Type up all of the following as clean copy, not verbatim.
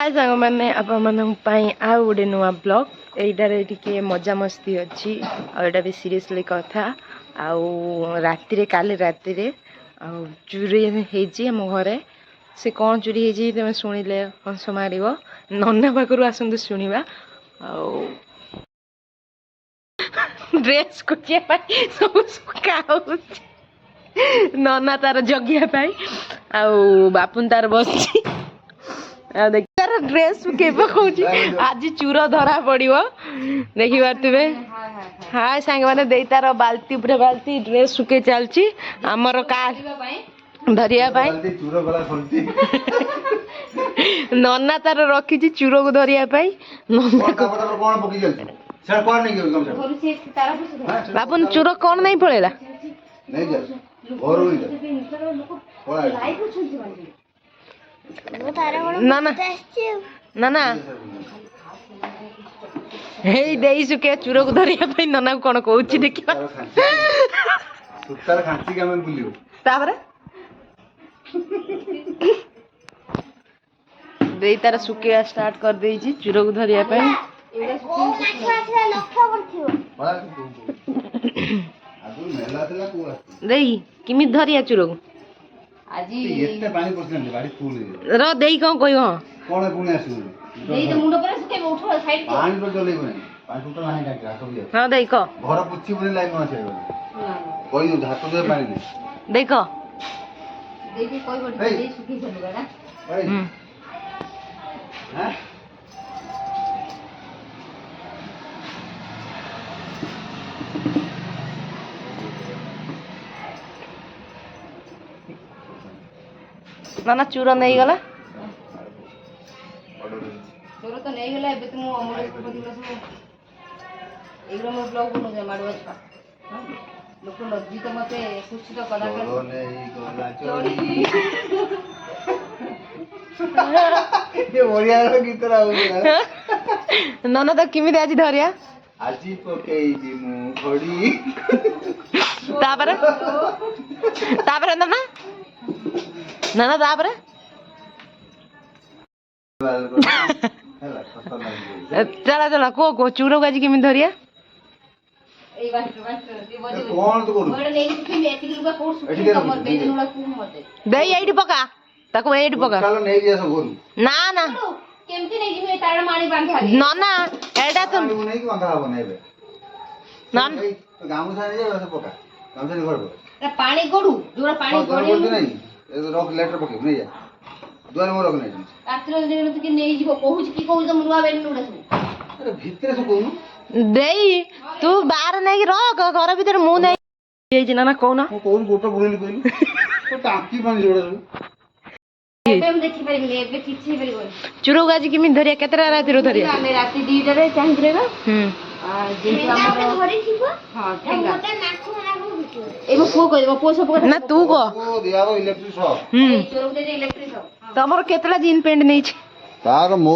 हाय सांग मैंने आउ गोटे नुआ ब्लॉग यहीटारे टिके मजा मस्ती अच्छी आटा भी सीरियसली कथा आउ काली राति चोरी होम घरे से कौन चोरी होती तुम शुणिले हंस मार नना पाखर आसतु शुणा ड्रेस को सब सुखा नना तार जगिया बापुन तार बस तार ड्रेस केवे कौच आज चूर धरा पड़ो देखी पारे हाय सांग मैंने तार बाल्टी उपर बाल्टी ड्रेस सुखे चलती आमर कार धरिया नना तार रखी चूर को धरिया बापुन चूर कौन नहीं पड़ेगा ना ना ना ना हे देई सुके चूर को धरिया नना को कौन कहूँ देखिए दे तार सुके स्टार्ट कर दे चूर को धरिया किमी धरिया चूर को रो देई कौन कह हाँ देख देख ना चूर नहीं गला चूर तो नहीं गला एबे तुम अमर एगरो मो ब्लॉग बनो जा माडवा छा लोक लज्जित मते कुछ तो कला कर नहीं गला चोरी ये ओरिया रो गीत राउ नना तो किमि आज धरिया आजी पकेई दी मु घड़ी तापर तापर नना ना तापर चला चला को चूर को आज केमी धरिया दे एठी पका ताको एठी पका ना ना ना ना एटा तो ना पानी गडू जोरा पानी गडी रख लेटर पके नहीं जा द्वार मोर रख नहीं रात्र दिन तो कि नहीं जीवो कहू की कहू त मुरुआ बेन उडा सब अरे भीतर से कहू देई तू बाहर नहीं रख घर भीतर मु नहीं ये जिना ना कहू ना कहू गोटा बुलेली कहली तो टाकी पानी जोड़ा सब एबे हम देखि परिबे एबे किछि परिबो चुरो गाजी किमि धरिया केतरा राति रो धरिया ଆମେ ରାତି 2 ରେ ଚାହିଁଥିଲେ ना जेतु हमर धरि थिबो हां ठेंगा मोटा नाखु एबो को कहबो पो सब ना तू को दियाबो इलेक्ट्रिक शॉप चोर दे इलेक्ट्रिक शॉप तमरो केतला जीन पेंट नहीं छी तार मो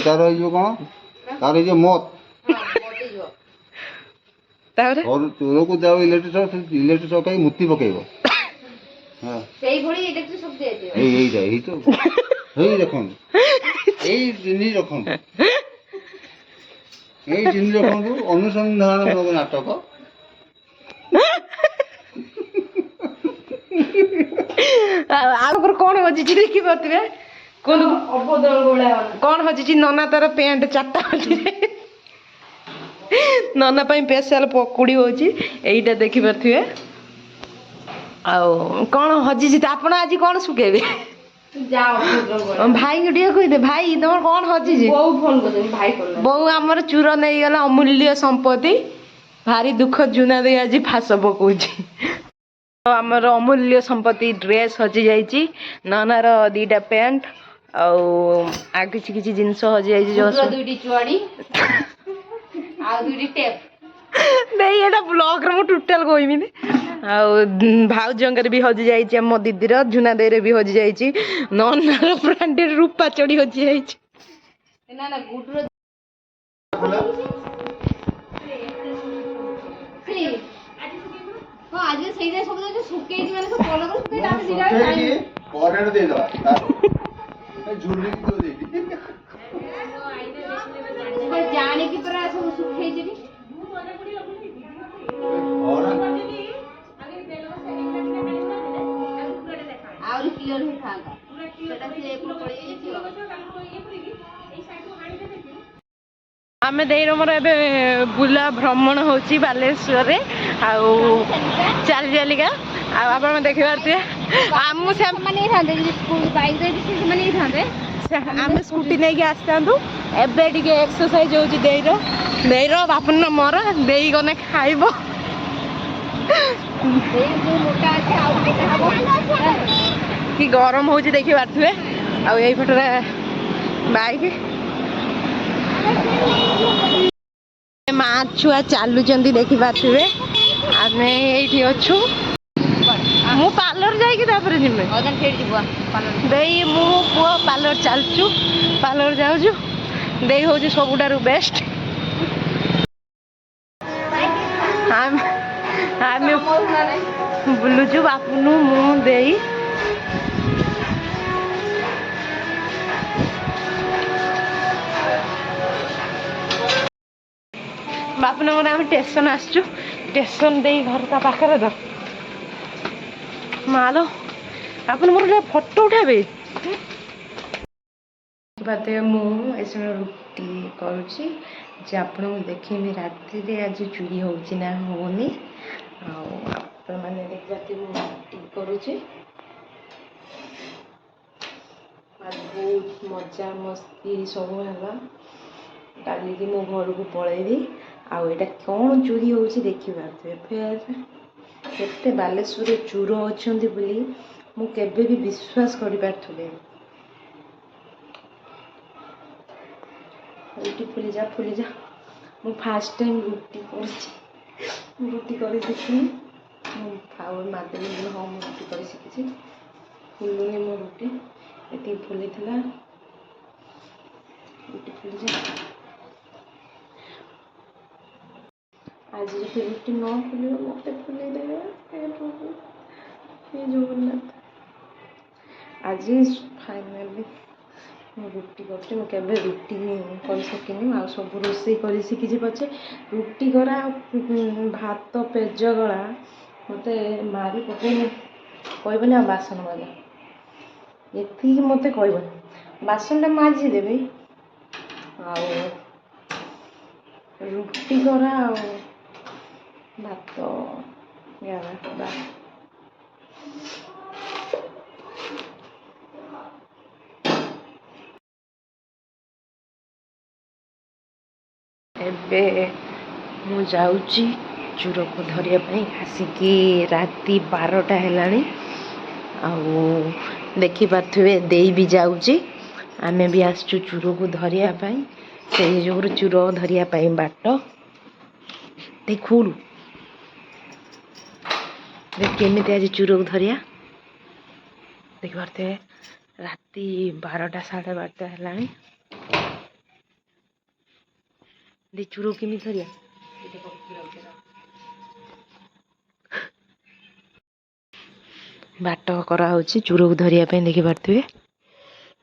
तार यो कोन तार जे मत तार और चोर को जाओ इलेक्ट्रिक शॉप कई मुत्ती पकेबो हां सेही भड़ी इलेक्ट्रिक शॉप दे दे एई जा एई तो हेई रखन एई जिनी रखन एई जिनी रखन अनुसंधान नाटक कौन हजी देखी पारे कौन हजी नना तार पैंट चार्टा नना स्पेशल पकुड़ी होटा देखी पारे कौन हजी आप आज कौन सुखेबे भाई को टे कहीदे भाई तुम कौन हजी बो आमर चूर नहीं गला अमूल्य संपत्ति भारी दुख जुना दे आज फास पकाऊ आमर अमूल्य संपत्ति ड्रेस हजि जाइए ननार 2टा पैंट आ किसी जिनस हजि जाइए ब्लॉग रे टोटाल कहमी भाउजंगर भी हजि जाइए मो दीदीर झुना देर भी हजि जाइए ननार ब्रांडेड रूपा चढ़ी हजि जाइए आज सही सब सुखे माने सब कलर सुखे डाल दिला परेड दे दवा झुरनी की दे दी ଜାଣିକି ପୁରା ସବୁ ଶୁଖେଇଯିବି ଆହୁରି କ୍ଲିୟର ହେଇଥାନ୍ତା ସେଟା ସେ ପଳେଇ ଆମେ ଦେଇର ମୋର ଏବେ ବୁଲା ଭ୍ରମଣ ହେଉଛି ବାଲେଶ୍ୱରରେ ଆଉ ଚାଲି ଚାଲିକା ଆଉ ଆପଣ ଦେଖିପାରୁଥିବେ ଆମକୁ ସେମାନେ ହେଇଥାନ୍ତେ ଯଦି ସ୍କୁଲ ବାଇକରେ ବି ସେମାନେ ହେଇଥାନ୍ତେ ଆମେ ସ୍କୁଟି ନେଇକି ଆସିଥାନ୍ତୁ ଏବେ ଟିକେ ଏକ୍ସରସାଇଜ ହେଉଛି ଦେଇର ବାପନ ମୋର ଦେଇ ଗନେ ଖାଇବ କି ଗରମ ହେଉଛି ଦେଖିପାରୁଥିବେ ଆଉ ଏଇ ପଟରେ ବାଇକ୍ ମା ଛୁଆ ଚାଲୁଛନ୍ତି ଦେଖିପାରୁଥିବେ ଆମେ ଏଇଠି ଅଛୁ ମୁଁ ପାର୍ଲର ଯାଇକି ତାପରେ ଯିବି ଦେଇ ମୁଁ ପୁଅ ପାର୍ଲର ଚାଲୁଛୁ ପାର୍ଲର ଯାଉଛୁ ଦେଇ ହେଉଛି ସବୁଠାରୁ ବେଷ୍ଟ ଆମେ ବୁଲୁଛୁ ବାପୁନୁ ମୁଁ ଦେଇ ବାପୁନ ମୋର ଆମେ ଷ୍ଟେସନ ଆସିଛୁ ଷ୍ଟେସନ ଦେଇ ଘର ତା ପାଖରେ ତ ମାଲୋ ଆପଣ ମୋର ଗୋଟେ ଫଟୋ ଉଠାଇବେ ବାଦେ ମୁଁ ଏ ସମୟ ରୁଟି କରୁଛି ଯେ ଆପଣଙ୍କୁ ଦେଖେଇବି ରାତିରେ ଆଜି ଚୁରି ହେଉଛି ନା ହେଉନି ଆଉ ଆପଣମାନେ ଦେଖିପାରୁଥିବେ ମୁଁ ରୁଟି କରୁଛି ବହୁତ ମଜା ମସ୍ତି ସବୁ ହେଲା କାଲିକି ମୁଁ ଘରକୁ ପଳେଇବି ଆଉ ଏଇଟା କ'ଣ ଚୋରି ହେଉଛି ଦେଖିପାରୁଥିବେ ଫେର୍ କେତେ ବାଲେଶ୍ୱରରେ ଚୋର ଅଛନ୍ତି ବୋଲି ମୁଁ କେବେ ବି ବିଶ୍ୱାସ କରିପାରୁଥିଲି ରୁଟି ଫୁଲିଯା ମୁଁ ଫାର୍ଷ୍ଟ ଟାଇମ୍ ରୁଟି କରିଛି ମୁଁ ରୁଟି କରି ଶିଖିନି ମୁଁ ଆଉ ମାଦେଲି ହଁ ମୁଁ ରୁଟି କରି ଶିଖିଛି ଫୁଲୁନି ମୋ ରୁଟି ଏତିକି ଫୁଲିଥିଲା ରୁଟି ଫୁଲିଯା ଆଜି ଯଦି ରୁଟି ନ ଫୁଲିବ ମୋତେ ଫୁଲେଇ ଦେବେ ଏ ଜଗନ୍ନାଥ ଆଜି ଫାଇନାଲି ମୁଁ ରୁଟି କରୁଛି ମୁଁ କେବେ ରୁଟି କରି ଶିଖିନି ଆଉ ସବୁ ରୋଷେଇ କରି ଶିଖିଛି ପଛେ ରୁଟି କରା ଭାତ ପେଜ ଗଳା ମୋତେ ମାରି ପକେଇନି କହିବନି ଆଉ ବାସନ ମାଜ ଏତିକି ମୋତେ କହିବନି ବାସନଟା ମାଜିଦେବି ଆଉ ରୁଟି କରା ଆଉ ଭାତ ଏବେ ମୁଁ ଯାଉଛି ଚୋରକୁ ଧରିବା ପାଇଁ ଆସିକି ରାତି 12ଟା ହେଲାଣି ଆଉ ଦେଖିପାରୁଥିବେ ଦେଇ ବି ଯାଉଛି ଆମେ ବି ଆସିଛୁ ଚୋରକୁ ଧରିବା ପାଇଁ ସେଇ ଯୋଗୁରୁ ଚୋର ଧରିବା ପାଇଁ ବାଟ ଦେଖୁଲୁ କେମିତି ଆଜି ଚୋରକୁ ଧରିବା ଦେଖିପାରୁଥିବେ ରାତି 12ଟା 12:30 ହେଲାଣି ଚୋରକୁ କେମିତି ଧରିବା ବାଟ କରାହେଉଛି ଚୋରକୁ ଧରିବା ପାଇଁ ଦେଖିପାରୁଥିବେ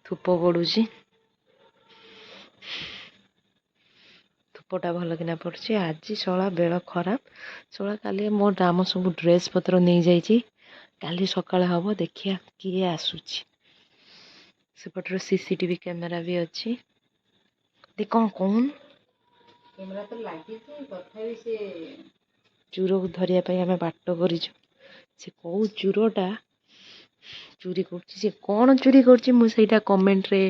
ଧୂପ ପଡ଼ୁଛି ଧୂପଟା ଭଲ କିନା ପଡ଼ୁଛି ଆଜି ଶଳା ବେଳ ଖରାପ ଶଳା କାଲି ମୋ ଆମ ସବୁ ଡ୍ରେସ୍ ପତ୍ର ନେଇଯାଇଛି କାଲି ସକାଳେ ହେବ ଦେଖିବା କିଏ ଆସୁଛି ସେପଟରେ CCTV କ୍ୟାମେରା ବି ଅଛି କ'ଣ କହୁନ କ୍ୟାମେରା ତ ଲାଗିଛି ତଥାପି ସେ ଚୋରକୁ ଧରିବା ପାଇଁ ଆମେ ବାଟ କରିଛୁ ସେ କେଉଁ ଚୋରଟା ଚୋରି କରୁଛି ସେ କ'ଣ ଚୋରି କରୁଛି ମୁଁ ସେଇଟା କମେଣ୍ଟରେ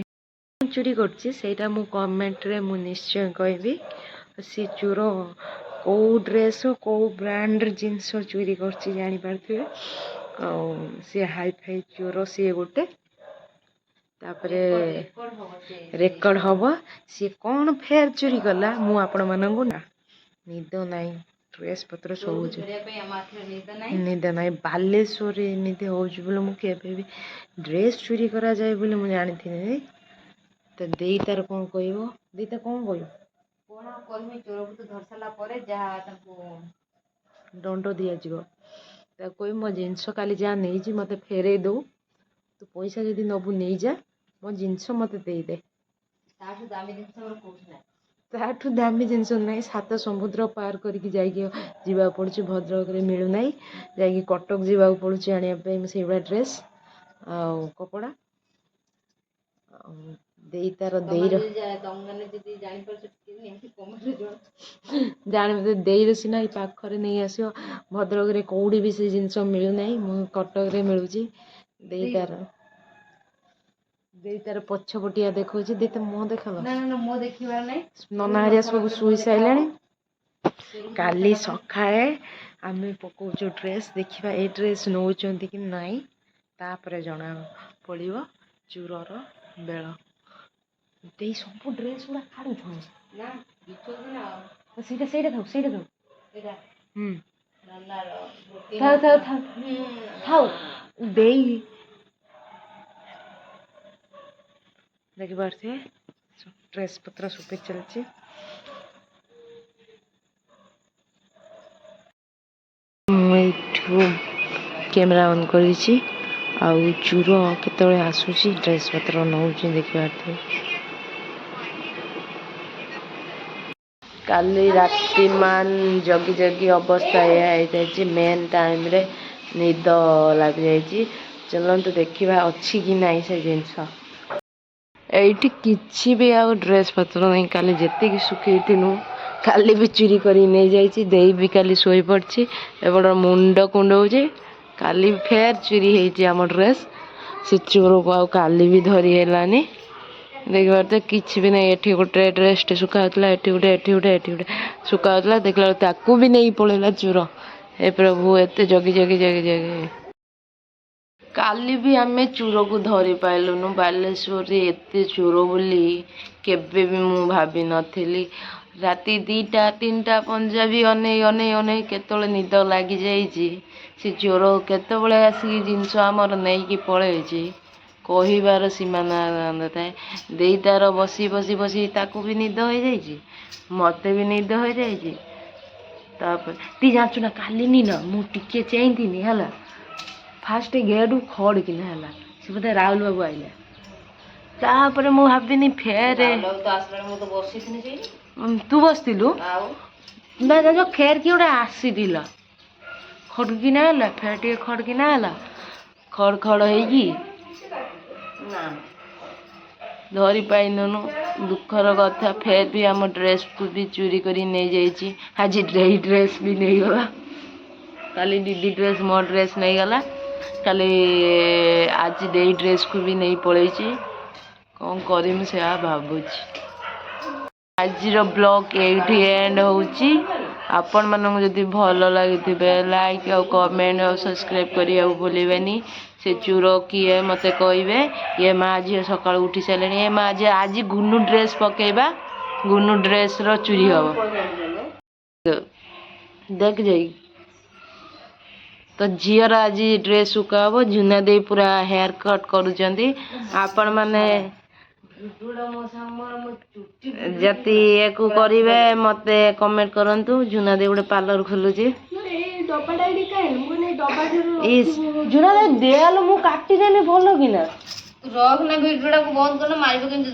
ଚୋରି କରୁଛି ସେଇଟା ମୁଁ କମେଣ୍ଟରେ ମୁଁ ନିଶ୍ଚୟ କହିବି ସେ ଚୋର କେଉଁ ଡ୍ରେସ୍ କେଉଁ ବ୍ରାଣ୍ଡର ଜିନିଷ ଚୋରି କରୁଛି ଜାଣିପାରୁଥିବେ ଆଉ ସିଏ ହାଇ ଫାଇ ଚୋର ସିଏ ଗୋଟେ ତାପରେ ରେକର୍ଡ ହେବ ସିଏ କ'ଣ ଫେର୍ ଚୋରି କଲା ମୁଁ ଆପଣମାନଙ୍କୁ ନା ନିଦ ନାହିଁ ଡ୍ରେସ୍ ପତ୍ର ସବୁ ନିଦ ନାହିଁ ବାଲେଶ୍ୱରରେ ଏମିତି ହେଉଛି ବୋଲି ମୁଁ କେବେ ବି ଡ୍ରେସ୍ ଚୋରି କରାଯାଏ ବୋଲି ମୁଁ ଜାଣିଥିଲି ତ ଦେଇ ତାର କ'ଣ କହିବ ଦେଇ ତା କ'ଣ କହିବ କ'ଣ କରିବି ଚୋରକୁ ତ ଧରି ସାରିଲା ପରେ ଯାହା ତାଙ୍କୁ ଦଣ୍ଡ ଦିଆଯିବ ତାକୁ କହିବି ମୋ ଜିନିଷ କାଲି ଯାହା ନେଇଛି ମୋତେ ଫେରେଇ ଦେଉ ତୁ ପଇସା ଯଦି ନେବୁ ନେଇଯା ମୋ ଜିନିଷ ମୋତେ ଦେଇଦେ ତାଠୁ ଦାମୀ ଜିନିଷ ଆମର କୋଉଠି ନାହିଁ। ତାଠୁ ଦାମୀ ଜିନିଷ ନାହିଁ। 7 ସମୁଦ୍ର ପାର କରିକି ଯାଇକି ଯିବାକୁ ପଡ଼ୁଛି, ଭଦ୍ରକରେ ମିଳୁନାହିଁ, ଯାଇକି କଟକ ଯିବାକୁ ପଡ଼ୁଛି ଆଣିବା ପାଇଁ ସେଇଭଳିଆ ଡ୍ରେସ୍ ଆଉ କପଡ଼ା। ଆଉ ଦେଇ ତାର ଦେଇର ଜାଣିବ ଦେଇର ସିନା ଏଇ ପାଖରେ ନେଇ ଆସିବ, ଭଦ୍ରକରେ କୋଉଠି ବି ସେ ଜିନିଷ ମିଳୁନାହିଁ, ମୁଁ କଟକରେ ମିଳୁଛି। ଦେଇ ତାର ପଛପଟିଆ ଦେଖଉଛି, ଦେଇ ତ ମୁହଁ ଦେଖାବ। ମୋ ଦେଖିବାର ନାହିଁ। ନନା ହେରିଆ ସବୁ ଶୋଇ ସାରିଲେଣି। କାଲି ସକାଳେ ଆମେ ପକଉଛୁ ଡ୍ରେସ୍, ଦେଖିବା ଏଇ ଡ୍ରେସ୍ ନେଉଛନ୍ତି କି ନାହିଁ, ତାପରେ ଜଣା ପଡ଼ିବ ଚୁରର ବେଳ। ଦେଇ ସବୁ ଡ୍ରେସ୍ ଗୁଡ଼ା କାଢୁଛନ୍ତି ନା ସେଇଟା ଥାଉ ଏଇଟା ନନାର ଥାଉ ଦେଇ ଦେଖିପାରୁଥିବେ ଡ୍ରେସ୍ ପତ୍ର ଶୁଖେଇ ଚାଲିଛି। ମୁଁ ଏଇଠୁ କ୍ୟାମେରା ଅନ୍ କରିଛି, ଆଉ ଚୁର କେତେବେଳେ ଆସୁଛି ଡ୍ରେସ୍ ପତ୍ର ନେଉଛି ଦେଖିପାରୁଥିବେ। କାଲି ରାତି ମାନ ଜଗି ଜଗି ଅବସ୍ଥା ଏହା ହେଇଯାଇଛି, ମେନ୍ ଟାଇମ୍ରେ ନିଦ ଲାଗିଯାଇଛି। ଚାଲନ୍ତୁ ଦେଖିବା ଅଛି କି ନାହିଁ ସେ ଜିନିଷ। ଏଇଠି କିଛି ବି ଆଉ ଡ୍ରେସ୍ ପତ୍ର ନାହିଁ, କାଲି ଯେତିକି ଶୁଖେଇଥିଲୁ କାଲି ବି ଚୁରି କରି ନେଇଯାଇଛି। ଦେଇ ବି କାଲି ଶୋଇପଡ଼ିଛି, ଏପଟେ ମୁଣ୍ଡ କୁଣ୍ଡଉଛି। କାଲି ଫେର୍ ଚୁରି ହେଇଛି ଆମ ଡ୍ରେସ୍, ସେ ଚୋରକୁ ଆଉ କାଲି ବି ଧରି ହେଲାନି। ଦେଖିପାରୁଥିବେ କିଛି ବି ନାହିଁ। ଏଠି ଗୋଟେ ଡ୍ରେସ୍ଟେ ଶୁଖା ହେଉଥିଲା, ଏଠି ଗୋଟେ ଶୁଖା ହେଉଥିଲା, ଦେଖିଲା ବେଳକୁ ତାକୁ ବି ନେଇ ପଳେଇଲା ଚୋର। ଏ ପ୍ରଭୁ, ଏତେ ଜଗି କାଲି ବି ଆମେ ଚୋରକୁ ଧରି ପାଇଲୁନୁ। ବାଲେଶ୍ୱରରେ ଏତେ ଚୋର ବୋଲି କେବେ ବି ମୁଁ ଭାବିନଥିଲି। ରାତି 2ଟା 3ଟା ପଞ୍ଜାବୀ ଅନେଇ କେତେବେଳେ ନିଦ ଲାଗିଯାଇଛି, ସେ ଚୋର କେତେବେଳେ ଆସିକି ଜିନିଷ ଆମର ନେଇକି ପଳେଇଛି କହିବାର ସୀମା ନଥାଏ। ଦେଇ ତାର ବସି ତାକୁ ବି ନିଦ ହେଇଯାଇଛି, ମୋତେ ବି ନିଦ ହେଇଯାଇଛି। ତାପରେ ତୁ ଜାଣିଛୁ ନା କାଲି ନା ମୁଁ ଟିକେ ଚେଇଁଥିନି ହେଲା, ଫାଷ୍ଟ ଗେଟ୍ ଖଡ୍ କିନା ହେଲା, ସେ ବୋଧେ ରାହୁଲ ବାବୁ ଆଇଲା। ତାପରେ ମୁଁ ଭାବିନି ଫେର ତୁ ବସିଥିଲୁ ନା ଫେର କିଏ ଗୋଟେ ଆସିଥିଲା, ଖଡକିନା ହେଲା, ଫେର ଟିକେ ଖଡକିନା ହେଲା, ଖଡ ହେଇକି ଧରି ପାଇଲୁନୁ। ଦୁଃଖର କଥା, ଫେର ବି ଆମ ଡ୍ରେସ୍କୁ ବି ଚୋରି କରି ନେଇଯାଇଛି। ଆଜି ଦେଇ ଡ୍ରେସ୍ ବି ନେଇଗଲା, କାଲି ଦିଦି ଡ୍ରେସ୍ ମୋ ଡ୍ରେସ୍ ନେଇଗଲା, କାଲି ଆଜି ଦେଇ ଡ୍ରେସ୍କୁ ବି ନେଇ ପଳେଇଛି। କ'ଣ କରିମି ସେୟା ଭାବୁଛି। ଆଜିର ବ୍ଲଗ୍ ଏଇଠି ଏଣ୍ଡ ହେଉଛି। ଆପଣମାନଙ୍କୁ ଯଦି ଭଲ ଲାଗିଥିବେ ଲାଇକ୍ ଆଉ କମେଣ୍ଟ ଆଉ ସବସ୍କ୍ରାଇବ୍ କରିବାକୁ ଭୁଲିବେନି। ସେ ଚୋର କିଏ ମୋତେ କହିବେ। ଇଏ ମା ଝିଅ ସକାଳୁ ଉଠି ସାରିଲେଣି। ଏ ମା ଝିଅ ଆଜି ଗୁନୁ ଡ୍ରେସ୍ ପକେଇବା, ଗୁନୁ ଡ୍ରେସ୍ର ଚୋରି ହେବ। ଦେଖ ଯାଇ ତ ଝିଅର ଆଜି ଡ୍ରେସ୍ ଶୁକା ହେବ। ଝୁନା ଦେଇ ପୁରା ହେୟାର କଟ୍ କରୁଛନ୍ତି। ଆପଣମାନେ ଯଦି ୟାକୁ କରିବେ ମୋତେ କମେଣ୍ଟ କରନ୍ତୁ। ଝୁନା ଦେଇ ଗୋଟେ ପାର୍ଲର ଖୋଲୁଛି। ଝୁନା ଦେଇ ଦେଆଲ ମୁଁ କାଟିଦେଲି ଭଲ କିନା। ରଖନା ଭିଡିଓଟାକୁ ବନ୍ଦ କର, ମାରିବ କିନ୍ତୁ।